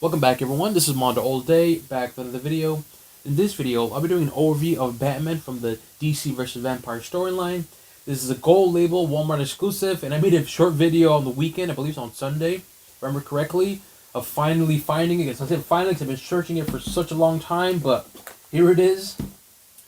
Welcome back, everyone. This is MandoAllDay, back with another video. In this video, I'll be doing an overview of Batman from the DC vs. Vampire storyline. This is a gold label Walmart exclusive, and I made a short video on the weekend, I believe it's on Sunday, if I remember correctly, of finally finding it. I said finally because I've been searching it for such a long time, but here it is.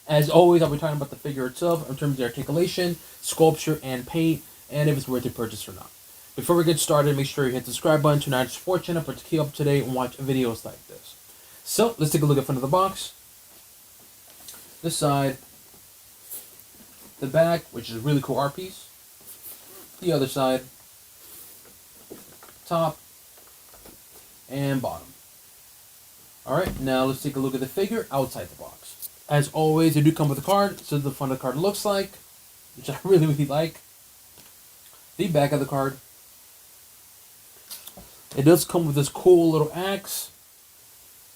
As always, I'll be talking about the figure itself in terms of the articulation, sculpture, and paint, and if it's worth to purchase or not. Before we get started, make sure you hit the subscribe button to not support channel, but to keep up to date and watch videos like this. So, let's take a look at front of the box. This side, the back, which is a really cool art piece. The other side, top, and bottom. Alright, now let's take a look at the figure outside the box. As always, they do come with a card, so the front of the card looks like, which I really like. The back of the card. It does come with this cool little axe.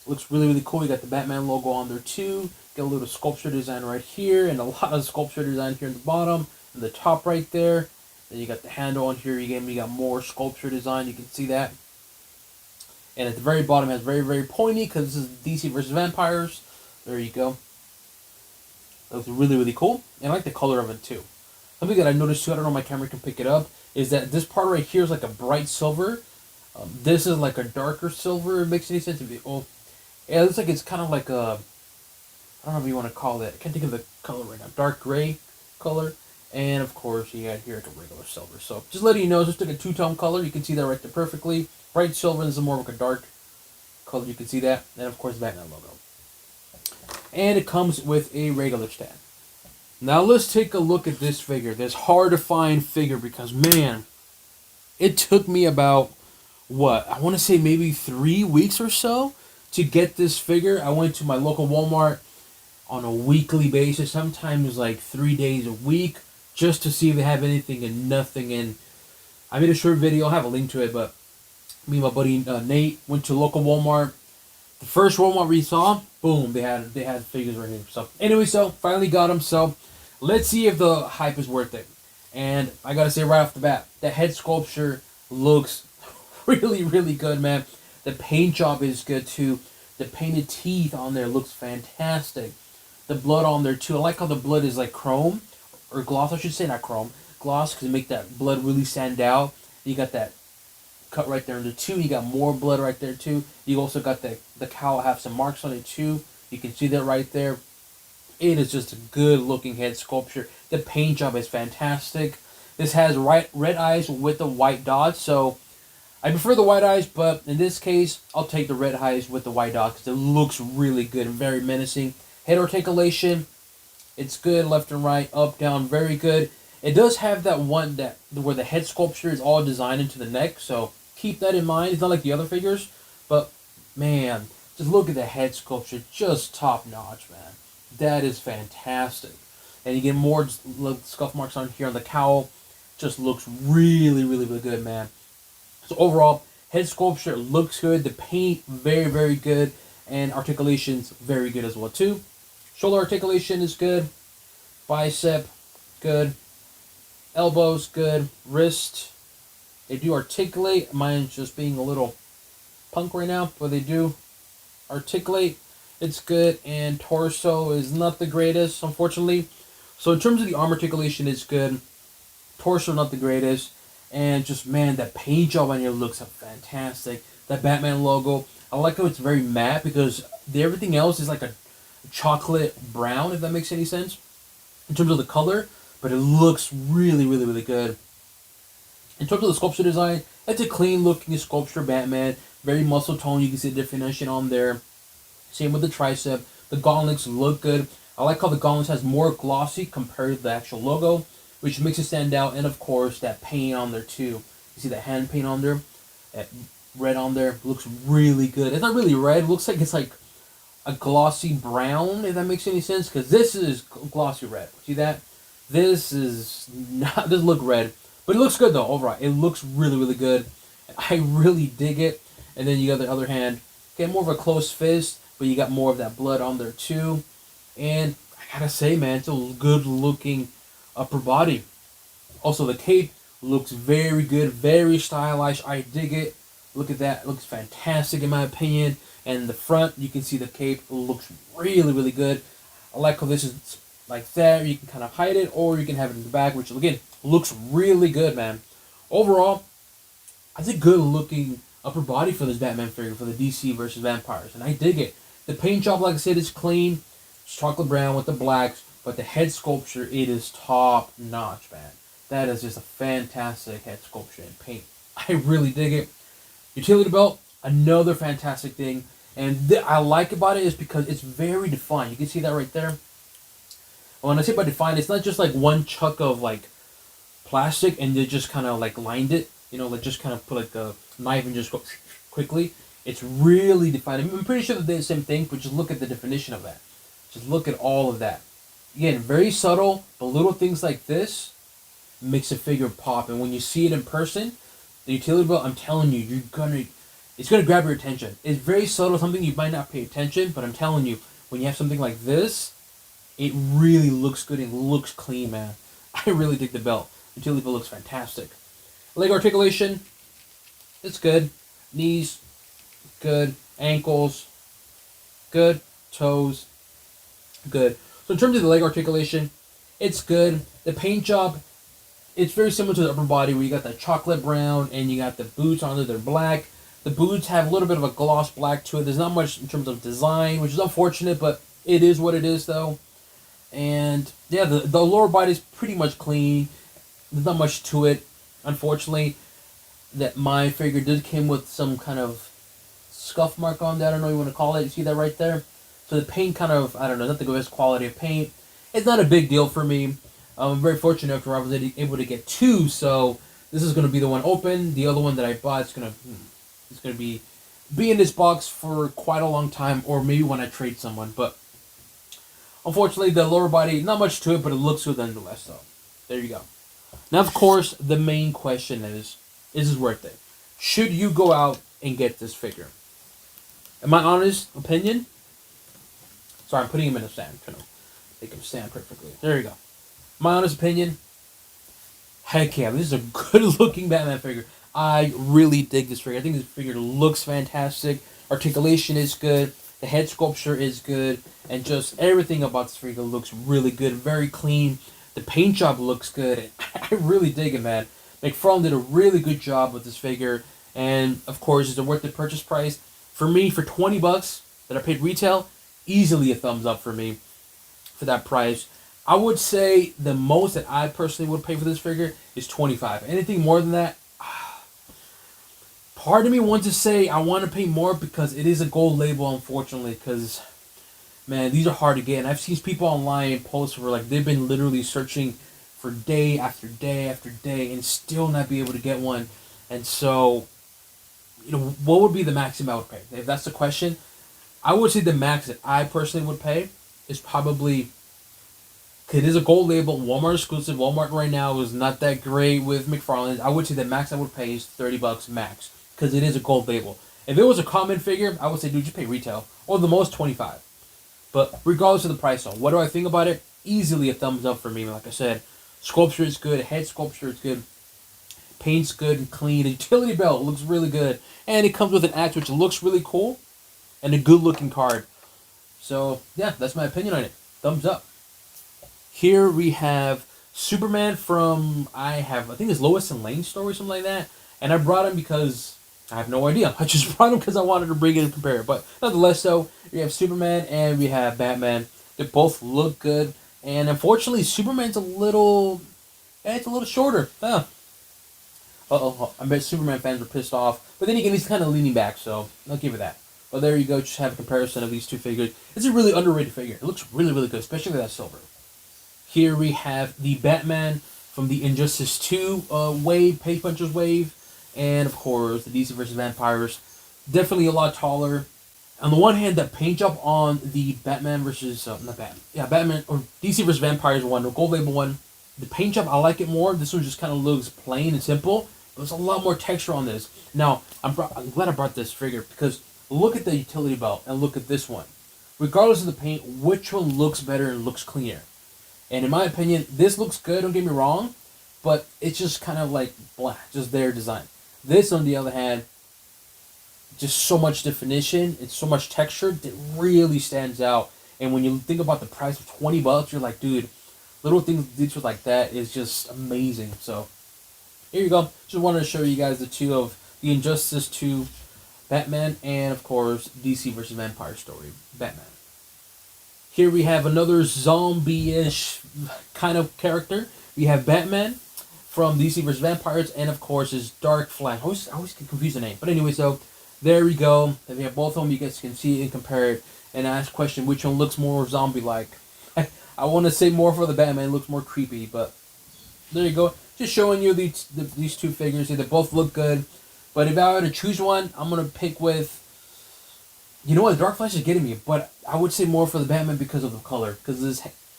Looks really cool. You got the Batman logo on there too. Got a little sculpture design right here, and a lot of sculpture design here in the bottom and the top right there. Then you got the handle on here. You got more sculpture design. You can see that. And at the very bottom, it has very pointy because this is DC vs. Vampires. There you go. Looks really cool. And I like the color of it too. Something that I noticed too, I don't know if my camera can pick it up, is that this part right here is like a bright silver. This is like a darker silver. It makes any sense to me. Oh, yeah, it looks like it's kind of like a, I don't know what you want to call it. I can't think of the color right now. Dark gray color. And of course, you got here like a regular silver. So just letting you know, it's just like a two-tone color. You can see that right there perfectly. Bright silver, this is more like a dark color. You can see that. And of course, Batman logo. And it comes with a regular stand. Now let's take a look at this figure. This hard to find figure because, man, it took me about, what, I want to say maybe 3 weeks or so to get this figure. I went to my local Walmart on a weekly basis, sometimes like 3 days a week, just to see if they have anything and nothing. And I made a short video, I'll have a link to it, but me and my buddy Nate went to local Walmart. The first Walmart we saw, boom, they had figures right here. So anyway, so finally got them. So let's see if the hype is worth it. And I gotta say right off the bat, the head sculpture looks really good, man. The paint job is good too. The painted teeth on there looks fantastic. The blood on there too. I like how the blood is like chrome or gloss. I should say not chrome, gloss, because it make that blood really stand out. You got that cut right there in the two. You got more blood right there too. You also got the cowl have some marks on it too. You can see that right there. It is just a good looking head sculpture. The paint job is fantastic. This has red eyes with the white dots. So I prefer the white eyes, but in this case, I'll take the red eyes with the white dots because it looks really good and very menacing. Head articulation, it's good, left and right, up, down, very good. It does have that one where the head sculpture is all designed into the neck, so keep that in mind. It's not like the other figures, but man, just look at the head sculpture, just top notch, man. That is fantastic. And you get more scuff marks on here on the cowl. Just looks really good, man. So overall, head sculpture looks good. The paint, very good. And articulation's very good as well, too. Shoulder articulation is good. Bicep, good. Elbows, good. Wrist, they do articulate. Mine's just being a little punk right now, but they do articulate. It's good. And torso is not the greatest, unfortunately. So in terms of the arm articulation, it's good. Torso, not the greatest. And just, man, that paint job on here looks fantastic. That Batman logo, I like how it's very matte because everything else is like a chocolate brown, if that makes any sense, in terms of the color. But it looks really good. In terms of the sculpture design, it's a clean looking sculpture Batman. Very muscle tone. You can see the definition on there. Same with the tricep. The gauntlets look good. I like how the gauntlets has more glossy compared to the actual logo, which makes it stand out. And of course, that paint on there too. You see that hand paint on there? That red on there. Looks really good. It's not really red. It looks like it's like a glossy brown, if that makes any sense. Because this is glossy red. See that? This is not, doesn't look red. But it looks good though, overall. It looks really good. I really dig it. And then you got the other hand. Okay, more of a closed fist, but you got more of that blood on there too. And I gotta say, man, it's a good looking upper body. Also, the cape looks very good, very stylized. I dig it. Look at that. It looks fantastic in my opinion. And the front, you can see the cape looks really, really good. I like how this is like that. You can kind of hide it, or you can have it in the back, which again looks really good, man. Overall, it's a good looking upper body for this Batman figure for the DC versus Vampires, and I dig it. The paint job, like I said, is clean. It's chocolate brown with the blacks, but the head sculpture, it is top notch, man. That is just a fantastic head sculpture and paint. I really dig it. Utility belt, another fantastic thing. And I like about it is because it's very defined. You can see that right there. And when I say by defined, it's not just like one chunk of like plastic and they just kind of like lined it. You know, like just kind of put like a knife and just go quickly. It's really defined. I'm pretty sure that they're the same thing, but just look at the definition of that. Just look at all of that. Again, very subtle, but little things like this makes a figure pop. And when you see it in person, the utility belt, I'm telling you, it's gonna grab your attention. It's very subtle, something you might not pay attention, but I'm telling you, when you have something like this, it really looks good and looks clean, man. I really dig the belt. The utility belt looks fantastic. Leg articulation, it's good. Knees, good. Ankles, good. Toes, good. So in terms of the leg articulation, it's good. The paint job, it's very similar to the upper body where you got that chocolate brown and you got the boots on it, they're black. The boots have a little bit of a gloss black to it. There's not much in terms of design, which is unfortunate, but it is what it is though. And yeah, the lower body is pretty much clean. There's not much to it. Unfortunately, that my figure did came with some kind of scuff mark on that. I don't know what you want to call it. You see that right there? So the paint kind of, I don't know, not the best quality of paint. It's not a big deal for me. I'm very fortunate after I was able to get two, so this is going to be the one open. The other one that I bought is going to be in this box for quite a long time, or maybe when I trade someone. But unfortunately, the lower body, not much to it, but it looks good nonetheless, so there you go. Now, of course, the main question is this worth it? Should you go out and get this figure? In my honest opinion, sorry, I'm putting him in a stand. I'm trying to make him stand perfectly. There you go. My honest opinion, heck yeah, this is a good-looking Batman figure. I really dig this figure. I think this figure looks fantastic. Articulation is good. The head sculpture is good. And just everything about this figure looks really good. Very clean. The paint job looks good. I really dig it, man. McFarlane did a really good job with this figure. And, of course, is it worth the purchase price? For me, for $20 that I paid retail, easily a thumbs up for me for that price. I would say the most that I personally would pay for this figure is $25. Anything more than that, part of me wants to say I want to pay more because it is a gold label, unfortunately, because, man, these are hard to get. And I've seen people online post where, like, they've been literally searching for day after day after day and still not be able to get one. And so, you know, what would be the maximum I would pay? If that's the question, I would say the max that I personally would pay is probably, it is a gold label, Walmart exclusive. Walmart right now is not that great with McFarlane. I would say the max I would pay is $30 max because it is a gold label. If it was a common figure, I would say, dude, just pay retail or the most $25. But regardless of the price, though, what do I think about it? Easily a thumbs up for me. Like I said, sculpture is good, head sculpture is good, paint's good and clean. The utility belt looks really good, and it comes with an axe which looks really cool and a good looking card. So yeah, that's my opinion on it. Thumbs up. Here we have Superman from, I think it's Lois and Lane's story, something like that. And I brought him because I have no idea. I just brought him because I wanted to bring it and compare it. But nonetheless, though, we have Superman and we have Batman. They both look good. And unfortunately, Superman's a little shorter. I bet Superman fans were pissed off. But then again, he's kind of leaning back, so I'll give it that. But there you go. Just have a comparison of these two figures. It's a really underrated figure. It looks really, really good, especially with that silver. Here we have the Batman from the Injustice 2 wave, Page Punchers wave, and of course the DC vs. Vampires. Definitely a lot taller. On the one hand, the paint job on the Batman versus Batman or DC vs. Vampires one, the gold label one, the paint job I like it more. This one just kind of looks plain and simple. There's a lot more texture on this. Now I'm glad I brought this figure because look at the utility belt and look at this one. Regardless of the paint, which one looks better and looks cleaner? And in my opinion, this looks good, don't get me wrong, but it's just kind of like blah, just their design. This, on the other hand, just so much definition. It's so much texture that really stands out. And when you think about the price of $20, you're like, dude, little things details like that is just amazing. So here you go. Just wanted to show you guys the two of the Injustice 2 Batman and of course DC versus Vampire story Batman. Here we have another zombie-ish kind of character. We have Batman from DC vs. Vampires, and of course his Dark Flash. I always get confused the name. But anyway, so there we go. And we have both of them. You guys can see and compare it and ask question which one looks more zombie-like. I want to say more for the Batman. It looks more creepy, but there you go. Just showing you these two figures. They both look good. But if I were to choose one, I'm going to pick with... You know what? The Dark Flash is getting me, but I would say more for the Batman because of the color. Because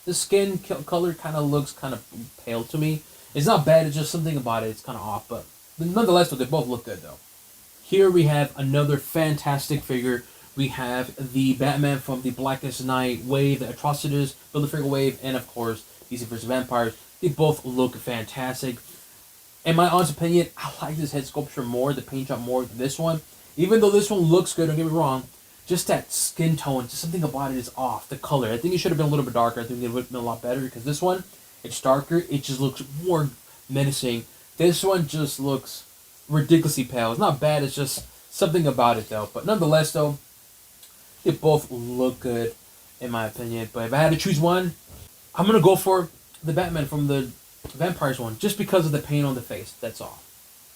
this skin color kind of looks kind of pale to me. It's not bad, it's just something about it. It's kind of off, but nonetheless, they both look good, though. Here we have another fantastic figure. We have the Batman from the Blackest Night wave, the Atrocitus, Build-A-Figure wave, and of course, DC vs. Vampires. They both look fantastic. In my honest opinion, I like this head sculpture more, the paint job more than this one. Even though this one looks good, don't get me wrong, just that skin tone, just something about it is off. The color, I think it should have been a little bit darker. I think it would have been a lot better because this one, it's darker. It just looks more menacing. This one just looks ridiculously pale. It's not bad. It's just something about it, though. But nonetheless, though, they both look good, in my opinion. But if I had to choose one, I'm going to go for the Batman from the Vampires one, just because of the paint on the face. That's all.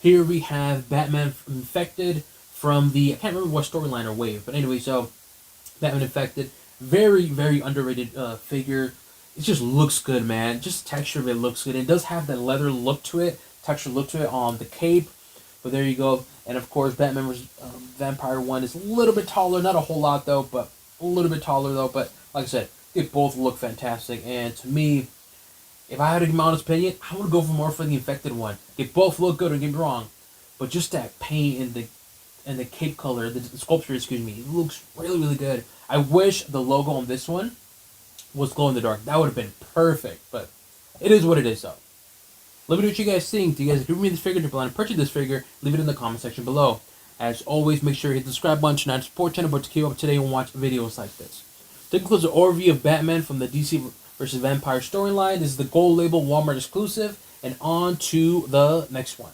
Here we have Batman Infected from the, I can't remember what storyline or wave, but anyway, so Batman Infected, very, very underrated figure. It just looks good, man. Just texture of it looks good. It does have that leather look to it, texture look to it on the cape, but there you go. And of course, Batman vs. Vampire 1 is a little bit taller, not a whole lot though, but a little bit taller though, but like I said, they both look fantastic, and to me, if I had to give my honest opinion, I would go for more for the Infected one. They both look good, don't get me wrong, but just that paint and the cape color, the sculpture, excuse me, it looks really, really good. I wish the logo on this one was glow in the dark. That would have been perfect, but it is what it is, though. Let me know what you guys think. Do you guys agree with me this figure? Do you plan to purchase this figure? Leave it in the comment section below. As always, make sure you hit the subscribe button and support channel to keep up to date and watch videos like this. That concludes the overview of Batman from the DC vs. Vampire storyline. This is the gold label Walmart exclusive, and on to the next one.